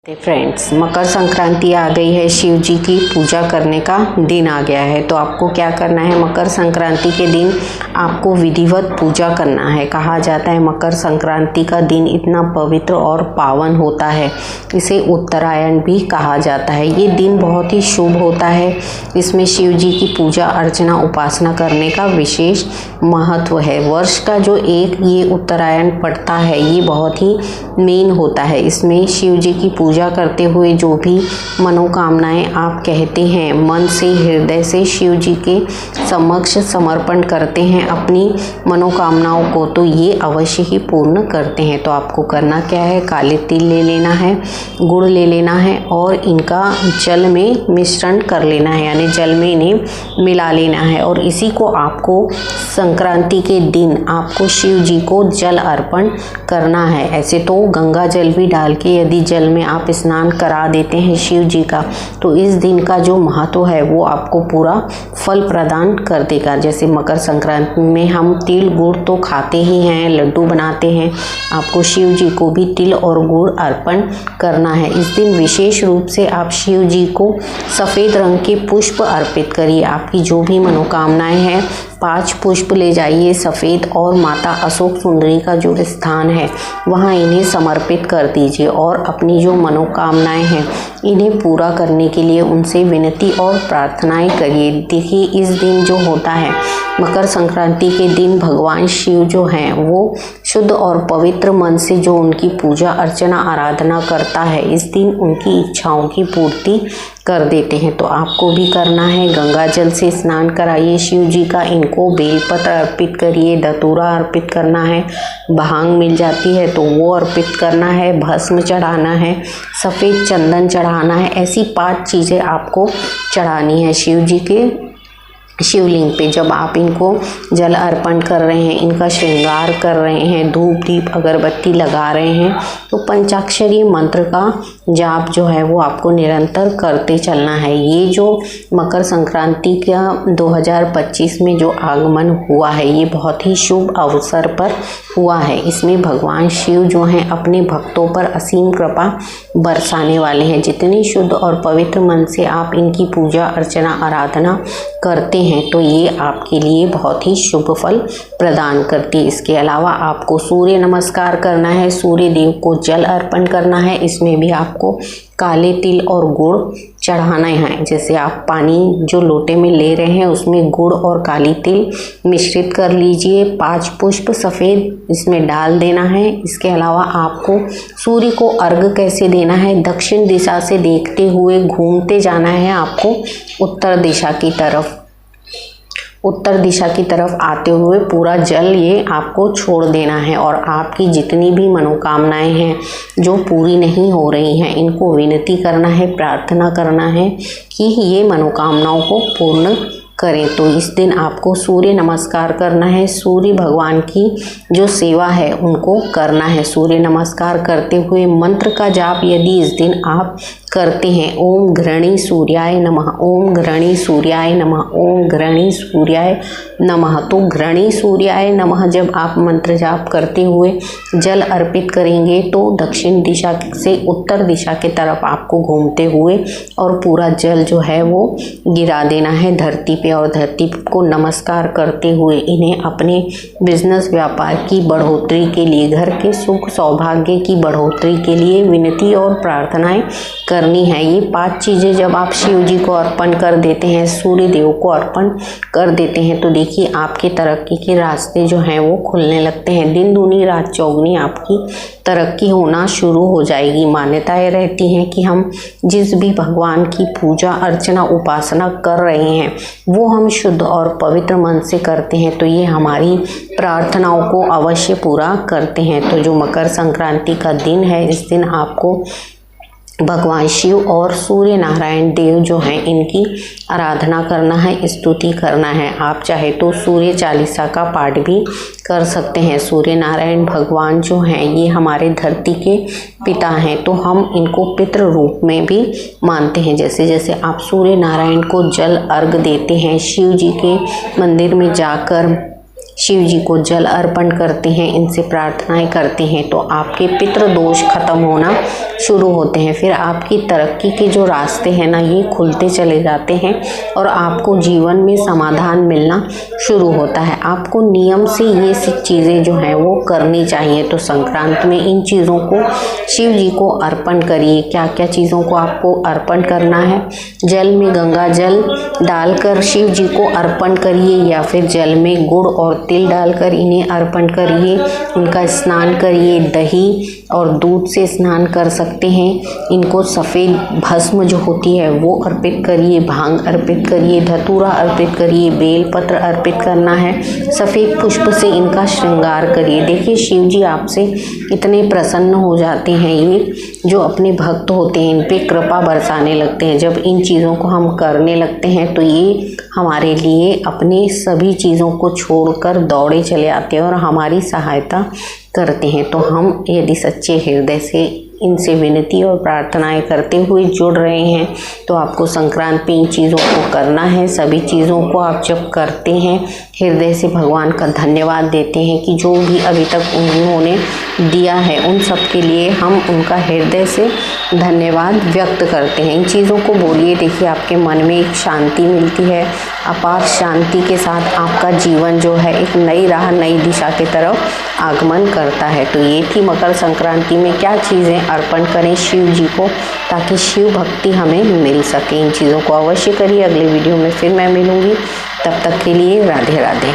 Friends, Makar Sankranti आ गई है। शिव जी की पूजा करने का दिन आ गया है। तो आपको क्या करना है, मकर संक्रांति के दिन आपको विधिवत पूजा करना है। कहा जाता है मकर संक्रांति का दिन इतना पवित्र और पावन होता है, इसे उत्तरायण भी कहा जाता है। ये दिन बहुत ही शुभ होता है। इसमें शिव जी की पूजा अर्चना उपासना करने का विशेष महत्व है। वर्ष का जो एक ये उत्तरायण पड़ता है, ये बहुत ही मेन होता है। इसमें शिव जी की पूजा करते हुए जो भी मनोकामनाएं आप कहते हैं, मन से हृदय से शिव जी के समक्ष समर्पण करते हैं अपनी मनोकामनाओं को, तो ये अवश्य ही पूर्ण करते हैं। तो आपको करना क्या है, काले तिल ले लेना है, गुड़ ले लेना है और इनका जल में मिश्रण कर लेना है, यानी जल में इन्हें मिला लेना है। और इसी को आपको संक्रांति के दिन आपको शिव जी को जल अर्पण करना है। ऐसे तो गंगा जल भी डाल के यदि जल में आप स्नान करा देते हैं शिव जी का, तो इस दिन का जो महत्व है वो आपको पूरा फल प्रदान कर देगा। जैसे मकर संक्रांति में हम तिल गुड़ तो खाते ही हैं, लड्डू बनाते हैं, आपको शिव जी को भी तिल और गुड़ अर्पण करना है। इस दिन विशेष रूप से आप शिव जी को सफ़ेद रंग के पुष्प अर्पित करिए। आपकी जो भी मनोकामनाएं हैं 5 पुष्प ले जाइए सफ़ेद, और माता अशोक सुंदरी का जो स्थान है वहाँ इन्हें समर्पित कर दीजिए और अपनी जो मनोकामनाएं हैं इन्हें पूरा करने के लिए उनसे विनती और प्रार्थनाएं करिए। देखिए, इस दिन जो होता है मकर संक्रांति के दिन भगवान शिव जो हैं वो शुद्ध और पवित्र मन से जो उनकी पूजा अर्चना आराधना करता है, इस दिन उनकी इच्छाओं की पूर्ति कर देते हैं। तो आपको भी करना है, गंगा जल से स्नान कराइए शिव जी का, इनको बेलपत्र अर्पित करिए, धतूरा अर्पित करना है, भांग मिल जाती है तो वो अर्पित करना है, भस्म चढ़ाना है, सफ़ेद चंदन चढ़ाना है। ऐसी 5 चीज़ें आपको चढ़ानी है शिव जी के शिवलिंग पे। जब आप इनको जल अर्पण कर रहे हैं, इनका श्रृंगार कर रहे हैं, धूप दीप अगरबत्ती लगा रहे हैं, तो पंचाक्षरी मंत्र का जाप जो है वो आपको निरंतर करते चलना है। ये जो मकर संक्रांति का 2025 में जो आगमन हुआ है, ये बहुत ही शुभ अवसर पर हुआ है। इसमें भगवान शिव जो हैं अपने भक्तों पर असीम कृपा बरसाने वाले हैं। जितनी शुद्ध और पवित्र मन से आप इनकी पूजा अर्चना आराधना करते हैं तो ये आपके लिए बहुत ही शुभ फल प्रदान करती है। इसके अलावा आपको सूर्य नमस्कार करना है, सूर्य देव को जल अर्पण करना है। इसमें भी आपको काले तिल और गुड़ चढ़ाना है। जैसे आप पानी जो लोटे में ले रहे हैं उसमें गुड़ और काली तिल मिश्रित कर लीजिए, 5 पुष्प सफ़ेद इसमें डाल देना है। इसके अलावा आपको सूर्य को अर्घ कैसे देना है, दक्षिण दिशा से देखते हुए घूमते जाना है आपको उत्तर दिशा की तरफ। उत्तर दिशा की तरफ आते हुए पूरा जल ये आपको छोड़ देना है और आपकी जितनी भी मनोकामनाएं हैं जो पूरी नहीं हो रही हैं, इनको विनती करना है, प्रार्थना करना है कि ये मनोकामनाओं को पूर्ण करें। तो इस दिन आपको सूर्य नमस्कार करना है, सूर्य भगवान की जो सेवा है उनको करना है। सूर्य नमस्कार करते हुए मंत्र का जाप यदि इस दिन आप करते हैं, ओम घृणी सूर्याय नमः, ओम घृणी सूर्याय नमः, ओम घृणी सूर्याय नमः। तो घृणी सूर्याय नमः जब आप मंत्र जाप करते हुए जल अर्पित करेंगे तो दक्षिण दिशा से उत्तर दिशा की तरफ आपको घूमते हुए और पूरा जल जो है वो गिरा देना है धरती पे, और धरती को नमस्कार करते हुए इन्हें अपने बिजनेस व्यापार की बढ़ोतरी के लिए, घर के सुख सौभाग्य की बढ़ोतरी के लिए विनती और प्रार्थनाएं करनी है। ये 5 चीज़ें जब आप शिव जी को अर्पण कर देते हैं, सूर्य देव को अर्पण कर देते हैं, तो देखिए आपके तरक्की के रास्ते जो हैं वो खुलने लगते हैं। दिन दूनी रात चौगनी आपकी तरक्की होना शुरू हो जाएगी। मान्यताएं रहती हैं कि हम जिस भी भगवान की पूजा अर्चना उपासना कर रहे हैं वो हम शुद्ध और पवित्र मन से करते हैं तो ये हमारी प्रार्थनाओं को अवश्य पूरा करते हैं। तो जो मकर संक्रांति का दिन है, इस दिन आपको भगवान शिव और सूर्य नारायण देव जो हैं इनकी आराधना करना है, स्तुति करना है। आप चाहे तो सूर्य चालीसा का पाठ भी कर सकते हैं। सूर्य नारायण भगवान जो हैं ये हमारे धरती के पिता हैं, तो हम इनको पितृ रूप में भी मानते हैं। जैसे जैसे आप सूर्य नारायण को जल अर्घ देते हैं, शिव जी के मंदिर में जाकर शिव जी को जल अर्पण करते हैं, इनसे प्रार्थनाएं करते हैं तो आपके पितृ दोष खत्म होना शुरू होते हैं। फिर आपकी तरक्की के जो रास्ते हैं ना ये खुलते चले जाते हैं और आपको जीवन में समाधान मिलना शुरू होता है। आपको नियम से ये सब चीज़ें जो हैं वो करनी चाहिए। तो संक्रांति में इन चीज़ों को शिव जी को अर्पण करिए। क्या क्या चीज़ों को आपको अर्पण करना है? जल में गंगा जल डालकर शिव जी को अर्पण करिए या फिर जल में गुड़ और तिल डालकर इन्हें अर्पण करिए। इनका स्नान करिए, दही और दूध से स्नान कर सकते हैं। इनको सफ़ेद भस्म जो होती है वो अर्पित करिए, भांग अर्पित करिए, धतूरा अर्पित करिए, बेलपत्र अर्पित करना है, सफ़ेद पुष्प से इनका श्रृंगार करिए। देखिए शिव जी आपसे इतने प्रसन्न हो जाते हैं, ये जो अपने भक्त होते हैं इन पे कृपा बरसाने लगते हैं। जब इन चीज़ों को हम करने लगते हैं तो ये हमारे लिए अपने सभी चीज़ों को छोड़कर दौड़े चले आते हैं और हमारी सहायता करते हैं। तो हम यदि सच्चे हृदय से इनसे विनती और प्रार्थनाएं करते हुए जुड़ रहे हैं तो आपको संक्रांति में इन चीज़ों को करना है। सभी चीज़ों को आप जब करते हैं हृदय से भगवान का धन्यवाद देते हैं कि जो भी अभी तक उन्होंने दिया है उन सब के लिए हम उनका हृदय से धन्यवाद व्यक्त करते हैं। इन चीज़ों को बोलिए, देखिए आपके मन में एक शांति मिलती है। अपार शांति के साथ आपका जीवन जो है एक नई राह, नई दिशा की तरफ आगमन करता है। तो ये थी मकर संक्रांति में क्या चीज़ें अर्पण करें शिव जी को ताकि शिव भक्ति हमें मिल सके। इन चीज़ों को अवश्य करिए। अगले वीडियो में फिर मैं मिलूँगी, तब तक के लिए राधे राधे।